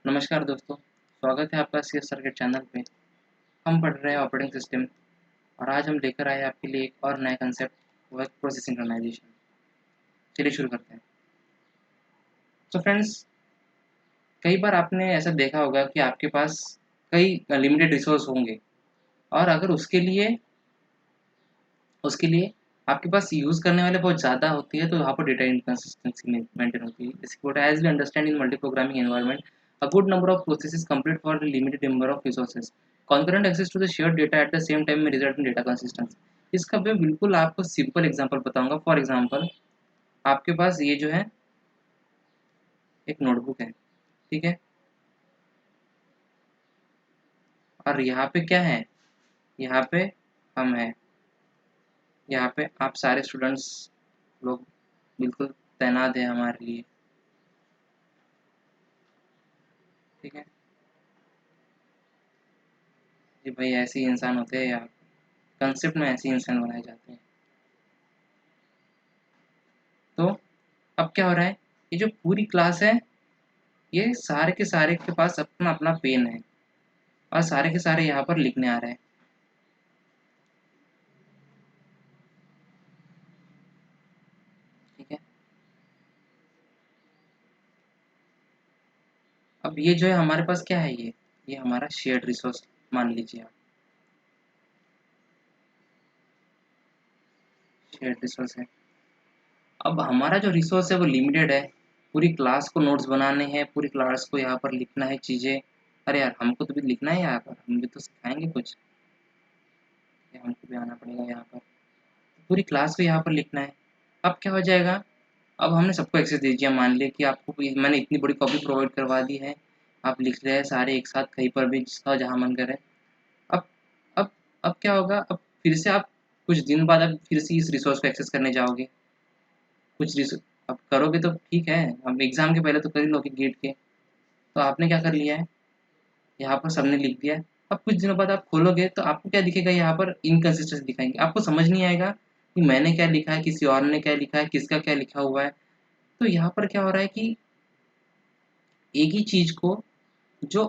नमस्कार दोस्तों, स्वागत है आपका सीएस सर्किट चैनल पे। हम पढ़ रहे हैं ऑपरेटिंग सिस्टम और आज हम लेकर आए हैं आपके लिए एक और नया कंसेप्ट वर्क प्रोसेस सिंक्रोनाइजेशन। चलिए शुरू करते हैं। तो फ्रेंड्स, कई बार आपने ऐसा देखा होगा कि आपके पास कई लिमिटेड रिसोर्स होंगे और अगर उसके लिए आपके पास यूज़ करने वाले बहुत ज़्यादा होती है तो यहाँ पर डेटा इनकंसिस्टेंसी मेंटेन होती है। जैसे as we understand in multiprogramming environment, a good number of processes complete for a limited number of resources. Concurrent access to the shared data at the same time may result in data consistency. इसका मैं बिल्कुल आपको simple example बताऊंगा। For example, आपके पास ये जो है एक नोटबुक है, ठीक है, और यहाँ पे क्या है, यहाँ पे हम है, यहाँ पे आप सारे स्टूडेंट्स लोग बिल्कुल तैनात है हमारे लिए, ठीक है। ये भाई ऐसे ही इंसान होते हैं यार, कंसेप्ट में ऐसे ही इंसान बनाए जाते हैं। तो अब क्या हो रहा है, ये जो पूरी क्लास है ये सारे के सारे के पास अपना अपना पेन है और सारे के सारे यहाँ पर लिखने आ रहे हैं, ठीक है। अब ये जो है हमारे पास क्या है, ये हमारा शेयर्ड रिसोर्स मान लीजिए आप, शेयर्ड रिसोर्स है। अब हमारा जो रिसोर्स है वो लिमिटेड है, पूरी क्लास को नोट्स बनाने हैं, पूरी क्लास को यहाँ पर लिखना है चीज़ें। अरे यार, हमको तो भी लिखना है यहाँ पर, हम भी तो सिखाएंगे कुछ, ये हमको भी आना पड़ेगा यहाँ पर, पूरी क्लास को यहाँ पर लिखना है। अब क्या हो जाएगा, अब हमने सबको एक्सेस दे दिया, मान लिया कि आपको मैंने इतनी बड़ी कॉपी प्रोवाइड करवा दी है, आप लिख रहे हैं सारे एक साथ कहीं पर भी जिसका जहाँ मन करे। अब अब अब क्या होगा, अब फिर से आप कुछ दिन बाद अब फिर से इस रिसोर्स को एक्सेस करने जाओगे, कुछ रिसोर्स अब करोगे तो ठीक है, अब एग्ज़ाम के पहले तो कर ही लोगे गेट के। तो आपने क्या कर लिया है, यहाँ पर सबने लिख दिया है। अब कुछ दिनों बाद आप खोलोगे तो आपको क्या दिखेगा, यहाँ पर इनकंसिस्टेंसी दिखाएंगे, आपको समझ नहीं आएगा कि मैंने क्या लिखा है, किसी और ने क्या लिखा है, किसका क्या लिखा हुआ है। तो यहाँ पर क्या हो रहा है कि एक ही चीज़ को जो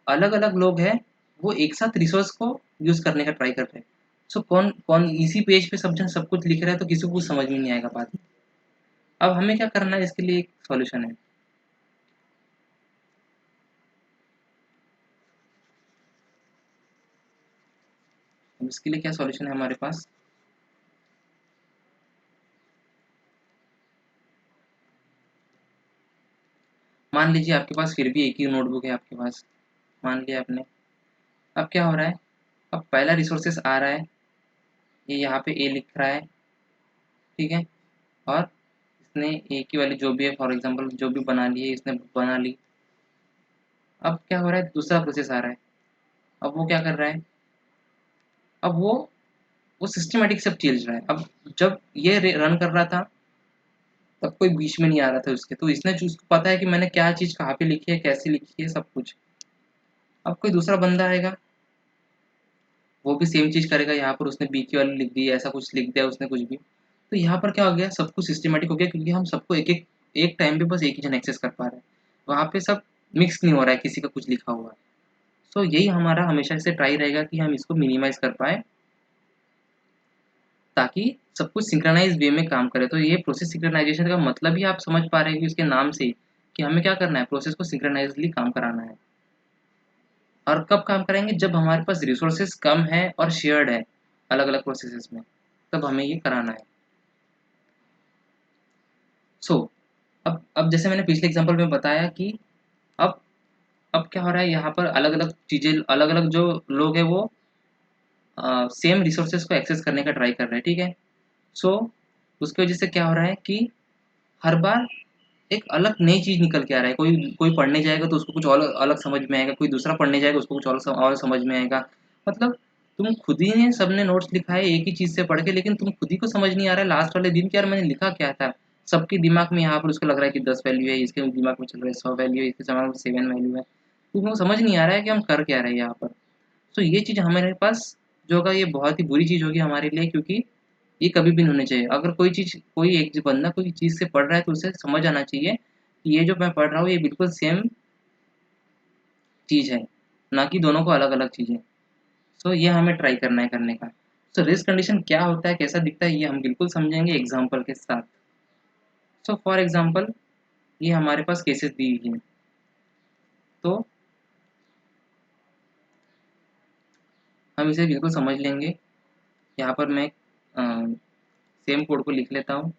अलग-अलग लोग हैं, वो एक साथ रिसोर्स को यूज़ करने का ट्राई कर रहे हैं। सो कौन कौन इसी पेज पे सब जन सब कुछ लिख रहा है तो किसी को कुछ समझ में नहीं आएगा बाद में। अब हमें क्या करना है, इसके लिए एक सॉल्यूशन है। अब इसके लिए क्या सॉल्यूशन है हमारे पास, मान लीजिए आपके पास फिर भी एक ही नोटबुक है आपके पास, मान लिया आपने। अब क्या हो रहा है, अब पहला रिसोर्सेस आ रहा है, ये यहाँ पे ए लिख रहा है, ठीक है, और इसने ए की वैल्यू जो भी है, फॉर एग्जांपल जो भी बना ली है इसने बना ली। अब क्या हो रहा है, दूसरा प्रोसेस आ रहा है, अब वो क्या कर रहा है, अब वो सिस्टमैटिक सब चल रहा है। अब जब ये रन कर रहा था तब कोई बीच में नहीं आ रहा था उसके, तो इसने उसको पता है कि मैंने क्या चीज़ कहाँ पे लिखी है, कैसे लिखी है, सब कुछ। अब कोई दूसरा बंदा आएगा, वो भी सेम चीज़ करेगा, यहाँ पर उसने बी की वैल्यू लिख दी, ऐसा कुछ लिख दिया उसने कुछ भी। तो यहाँ पर क्या हो गया, सब कुछ सिस्टमैटिक हो गया क्योंकि हम सबको एक टाइम पे बस एक ही जन एक्सेस कर पा रहे हैं, वहाँ पे सब मिक्स नहीं हो रहा है, किसी का कुछ लिखा हुआ है। सो यही हमारा हमेशा से ट्राई रहेगा कि हम इसको मिनिमाइज़ कर पाएँ ताकि सब कुछ सिंक्रोनाइज़ वे में काम करे। तो ये प्रोसेस सिंक्रोनाइज़ेशन का मतलब ही आप समझ पा रहे हैं कि इसके नाम से ही कि हमें क्या करना है, प्रोसेस को सिंक्रोनाइज़ली काम कराना है। और कब काम कराएँगे, जब हमारे पास रिसोर्सेज़ कम है और शेयर्ड है अलग-अलग प्रोसेसेस में, तब हमें ये कराना है। सो अब जैसे मैंने पिछले एग्ज़ाम्पल में बताया कि अब अब क्या हो रहा है, यहाँ पर अलग-अलग चीज़ें, अलग-अलग जो लोग हैं वो सेम रिसोर्सेज़ को एक्सेस करने का ट्राई कर रहे हैं, ठीक है? सो उसकी वजह से क्या हो रहा है कि हर बार एक अलग नई चीज़ निकल के आ रहा है। कोई कोई पढ़ने जाएगा तो उसको कुछ और अलग समझ में आएगा, कोई दूसरा पढ़ने जाएगा उसको कुछ और समझ में आएगा। मतलब तुम खुद ही ने सबने नोट्स लिखा है एक ही चीज़ से पढ़ के, लेकिन तुम खुद ही को समझ नहीं आ रहा है लास्ट वाले दिन कि यार मैंने लिखा क्या था? सबके दिमाग में यहाँ पर उसको लग रहा है कि 10 वैल्यू है, इसके दिमाग में चल रहा है 100 वैल्यू है, इसके दिमाग में 7 वैल्यू है। तो उनको समझ नहीं आ रहा है कि हम कर क्या रहे हैं यहाँ पर। तो ये चीज़ हमारे पास जो होगा ये बहुत ही बुरी चीज़ होगी हमारे लिए, क्योंकि ये कभी भी नहीं होनी चाहिए। अगर कोई एक बंदा कोई चीज़ से पढ़ रहा है तो उसे समझ आना चाहिए कि ये जो मैं पढ़ रहा हूँ ये बिल्कुल सेम चीज़ है, ना कि दोनों को अलग-अलग चीज़ें। सो ये हमें ट्राई करना है करने का। सो रेस कंडीशन क्या होता है, कैसा दिखता है, ये हम बिल्कुल समझेंगे एग्ज़ाम्पल के साथ। सो फॉर एग्ज़ाम्पल ये हमारे पास केसेस दी हुई हैं। तो हम इसे बिल्कुल समझ लेंगे। यहाँ पर मैं सेम कोड को लिख लेता हूँ।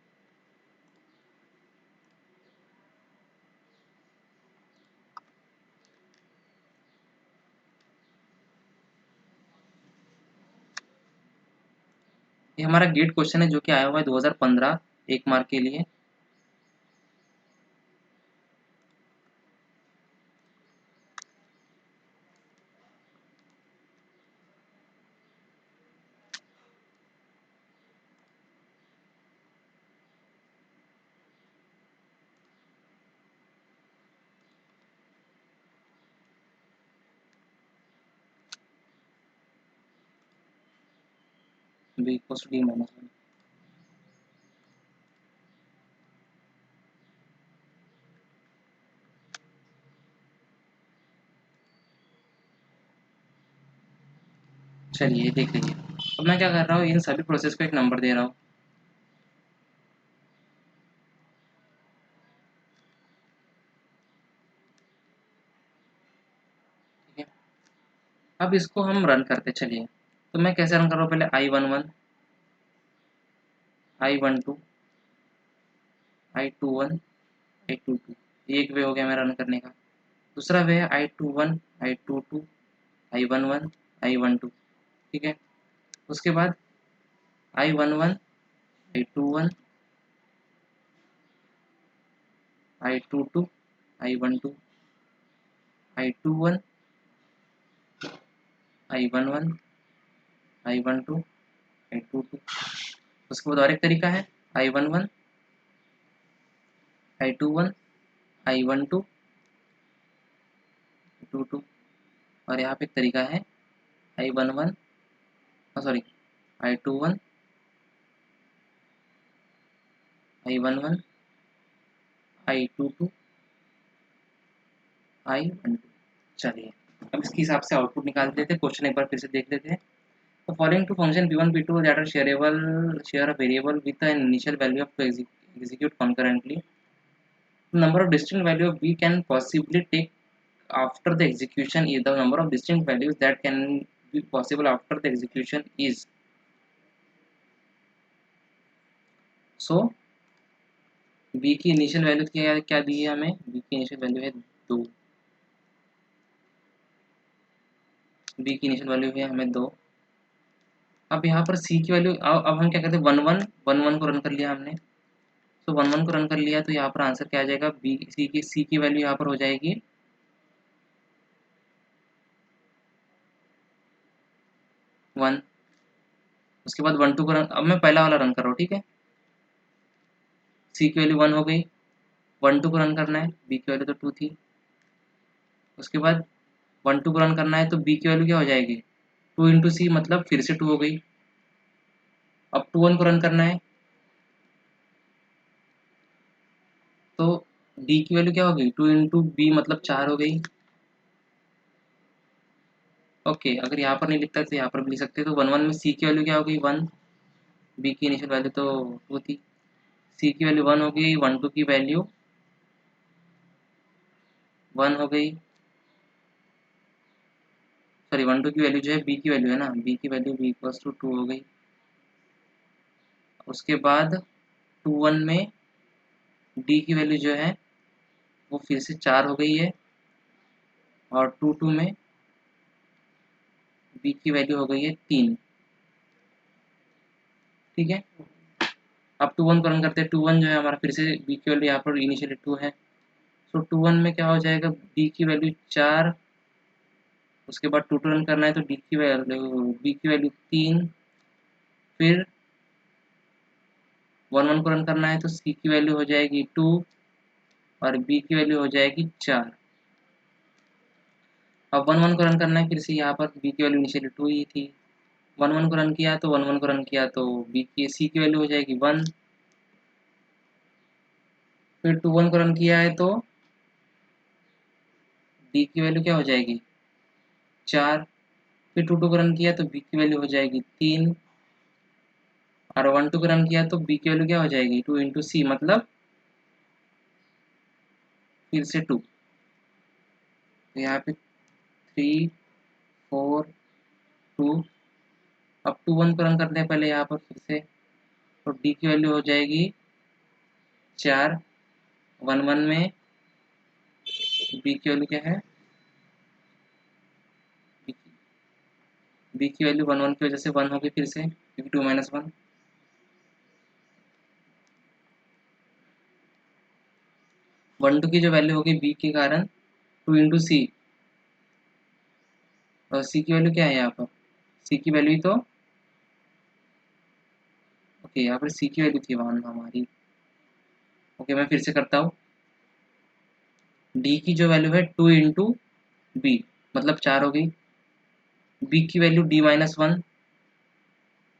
ये हमारा गेट क्वेश्चन है जो कि आया हुआ है 2015 1 मार्क के लिए। b equals to D minus 1। चलिए देख लीजिए। अब मैं क्या कर रहा हूँ, इन सभी प्रोसेस को एक नंबर दे रहा हूँ। ठीक है, अब इसको हम रन करते चलिए। तो मैं कैसे रन कर रहा हूँ, पहले I11 I12 I21 I22, एक वे हो गया मेरा रन करने का। दूसरा वे है I21 I22 I11 I12। ठीक है, उसके बाद I11 I21 I22 I12 I21 I11 I12 I22। उसके बाद और एक तरीका है I11 I21 I12 I22। और यहाँ पे एक तरीका है I11 sorry I21 I11 I22 I12। चलिए अब इसके हिसाब से आउटपुट निकाल देते हैं। क्वेश्चन एक बार फिर से देख लेते हैं। तो following to function b1 b2 that are shareable share a variable with an initial value of to execute concurrently. Number of distinct value of b can possibly take after the execution is the number of distinct values that can be possible after the execution is. So b की initial value क्या क्या दी है हमें, b की initial value है 2। b की initial value है हमें 2। अब यहाँ पर c की वैल्यू अब हम क्या करते हैं, 1 1 को रन कर लिया हमने। तो 1 1 को रन कर लिया तो यहाँ पर आंसर क्या आ जाएगा, बी सी की वैल्यू यहाँ पर हो जाएगी 1। उसके बाद 1 2 को रन, अब मैं पहला वाला रन कर रहा हूँ। ठीक है, सी की वैल्यू 1 हो गई, 1 2 को रन करना है, बी की वैल्यू तो 2 थी। उसके बाद 1 2 को रन करना है तो बी की वैल्यू क्या हो जाएगी, 2 इंटू सी मतलब फिर से 2 हो गई। अब 2 1 को रन करना है तो डी की वैल्यू क्या हो गई, 2 इंटू बी मतलब 4 हो गई। ओके, अगर यहाँ पर नहीं लिखता है तो यहाँ पर भी लिख सकते हैं। तो 1 1 में सी की वैल्यू क्या हो गई 1, बी की इनिशियल वैल्यू तो 2 थी, सी की वैल्यू 1 हो गई, 1 2 की वैल्यू 1 हो गई, सॉरी 1 2 की वैल्यू जो है बी की वैल्यू है ना, बी की वैल्यू बी इक्वल्स टू 2 हो गई। उसके बाद 2 1 में डी की वैल्यू जो है वो फिर से 4 हो गई है, और 2 2 में बी की वैल्यू हो गई है 3। ठीक है, अब 2 1 को रन करते हैं। 2 1 जो है हमारा फिर से बी की वैल्यू यहाँ पर इनिशियली 2 है। सो 2 1 में क्या हो जाएगा, बी की वैल्यू 4। उसके बाद 2 2 रन करना है तो डी की वैल्यू बी की वैल्यू 3। फिर 1 1 को रन करना है तो सी की वैल्यू हो जाएगी 2 और बी की वैल्यू हो जाएगी 4। अब 1 1 को रन करना है फिर से, यहाँ पर बी की वैल्यू इनिशियली 2 ही थी। 1 1 को रन किया तो 1 1 को रन किया तो बी की सी की वैल्यू हो जाएगी 1। फिर 2 1 को रन किया है तो डी की वैल्यू क्या हो जाएगी 4, फिर 2 को रन किया तो बी की वैल्यू हो जाएगी 3, और 1 को रन किया तो बी की वैल्यू क्या हो जाएगी 2 इंटू सी, मतलब फिर से 2। तो यहाँ पे 3 4 2, अब 2 1 को रन करते हैं पहले यहाँ पर फिर से, तो डी की वैल्यू हो जाएगी 4, 1 1 में बी की वैल्यू क्या है, बी की वैल्यू 1 1 की वजह से 1 होगी फिर से, क्योंकि 2 माइनस 1, 1 2 की जो वैल्यू होगी बी के कारण 2 इंटू सी, और सी की वैल्यू क्या है यहाँ पर, सी की वैल्यू तो ओके यहाँ पर सी की वैल्यू थी 1 हमारी। ओके मैं फिर से करता हूँ, डी की जो वैल्यू है 2 इंटू बी मतलब 4 हो गई, बी की वैल्यू डी माइनस 1,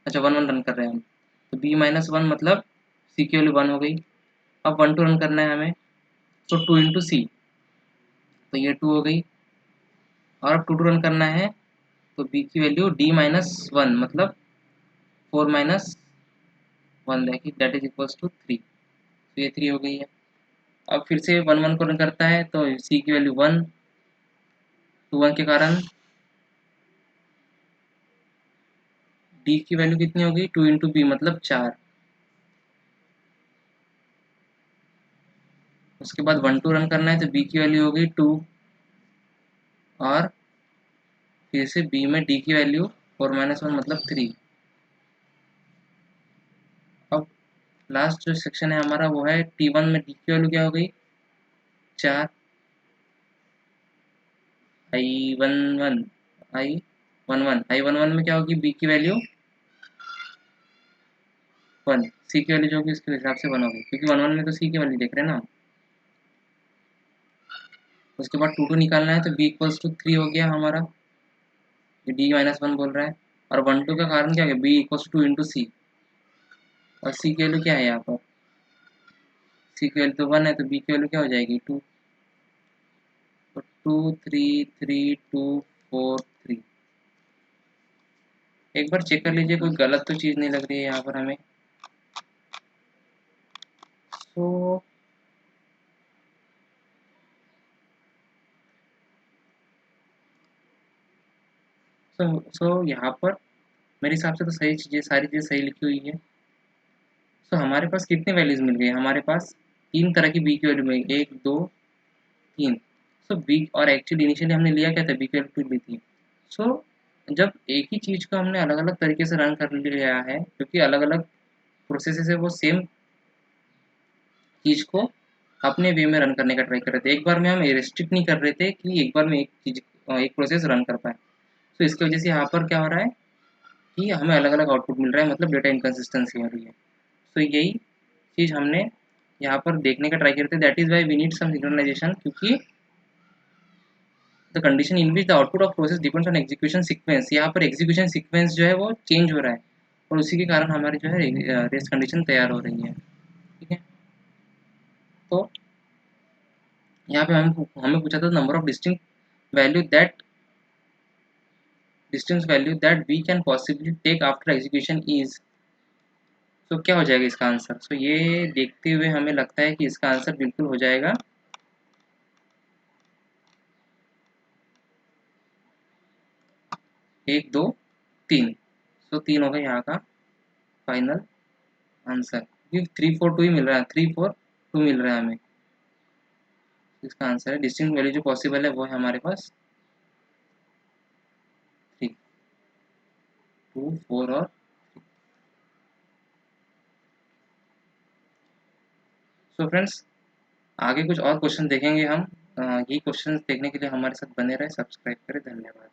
अच्छा 1 1 रन कर रहे हैं हम, तो बी माइनस 1 मतलब सी की वैल्यू 1 हो गई। अब 1 2 रन करना है हमें, तो 2 इंटू सी, तो ये 2 हो गई, और अब 2 2 रन करना है तो बी की वैल्यू डी माइनस 1 मतलब 4 minus 1 that is equals to 3, तो ये 3 हो गई है। अब फिर से 1 1 को रन करता है तो सी की वैल्यू 1, 2 1 के कारण डी की वैल्यू कितनी होगी 2 इंटू बी मतलब 4, उसके बाद 1 2 रन करना है तो बी की वैल्यू होगी 2, और फिर से बी में डी की वैल्यू 4 माइनस 1 मतलब 3। अब लास्ट जो सेक्शन है हमारा वो है T1 में डी की वैल्यू क्या हो गई 4, I11 I11 में क्या होगी बी की वैल्यू 1, सी की वैल्यू जो होगी उसके हिसाब से 1 होगी, क्योंकि 1 1 में तो सी की वैल्यू देख रहे हैं ना। उसके बाद 2 2 निकालना है तो बी इक्वल्स टू 3 हो गया हमारा, डी माइनस 1 बोल रहा है, और 1 2 का कारण क्या है बी इक्वल्स टू 2 इंटू सी, और सी की वैल्यू क्या है यहाँ पर, सी की वैल्यू तो 1 है तो बी की वैल्यू क्या हो जाएगी 2, तो 2 3 3 2 4 3। एक बार चेक कर लीजिए कोई गलत तो चीज़ नहीं लग रही है यहाँ पर हमें। सो यहाँ पर मेरे हिसाब से तो सही चीज़ें सारी चीज़ें सही लिखी हुई है। सो हमारे पास कितने वैल्यूज़ मिल गए, हमारे पास 3 तरह की बी की वैल्यू मिली, 1 2 3। सो बी, और एक्चुअली इनिशियली हमने लिया क्या था बी की वैल्यू 2 ली थी। सो जब एक ही चीज़ को हमने अलग अलग तरीके से रन कर लिया है, क्योंकि अलग अलग प्रोसेस से वो सेम चीज़ को अपने वे में रन करने का ट्राई कर रहे थे, एक बार में हम रिस्ट्रिक्ट नहीं कर रहे थे कि एक बार में एक चीज़ एक प्रोसेस रन कर पाए। तो इसकी वजह से यहाँ पर क्या हो रहा है कि हमें अलग अलग आउटपुट मिल रहा है, मतलब डेटा इनकन्सिस्टेंसी हो रही है। तो यही चीज़ हमने यहाँ पर देखने का ट्राई करते हैं, that is why we need some synchronisation, क्योंकि the condition in which the output of process depends on execution sequence, यहाँ पर एग्जीक्यूशन सीक्वेंस जो है वो चेंज हो रहा है, और उसी के कारण हमारी जो है रेस्ट कंडीशन तैयार हो रही है। ठीक है, तो यहाँ पे हमें पूछा था number of distinct value that we can possibly take after execution is. तो क्या हो जाएगा इसका आंसर, सो ये देखते हुए हमें लगता है कि इसका आंसर बिल्कुल हो जाएगा 1 2 3। सो 3 होगा यहाँ का फाइनल आंसर, क्योंकि 3 4 2 ही मिल रहा है, 3 4 2 मिल रहा है हमें। इसका आंसर है डिस्टिंक्ट वैल्यू जो पॉसिबल है वो है हमारे पास 3 2 4 और। सो फ्रेंड्स आगे कुछ और क्वेश्चन देखेंगे हम, यही क्वेश्चन देखने के लिए हमारे साथ बने रहे, सब्सक्राइब करें, धन्यवाद।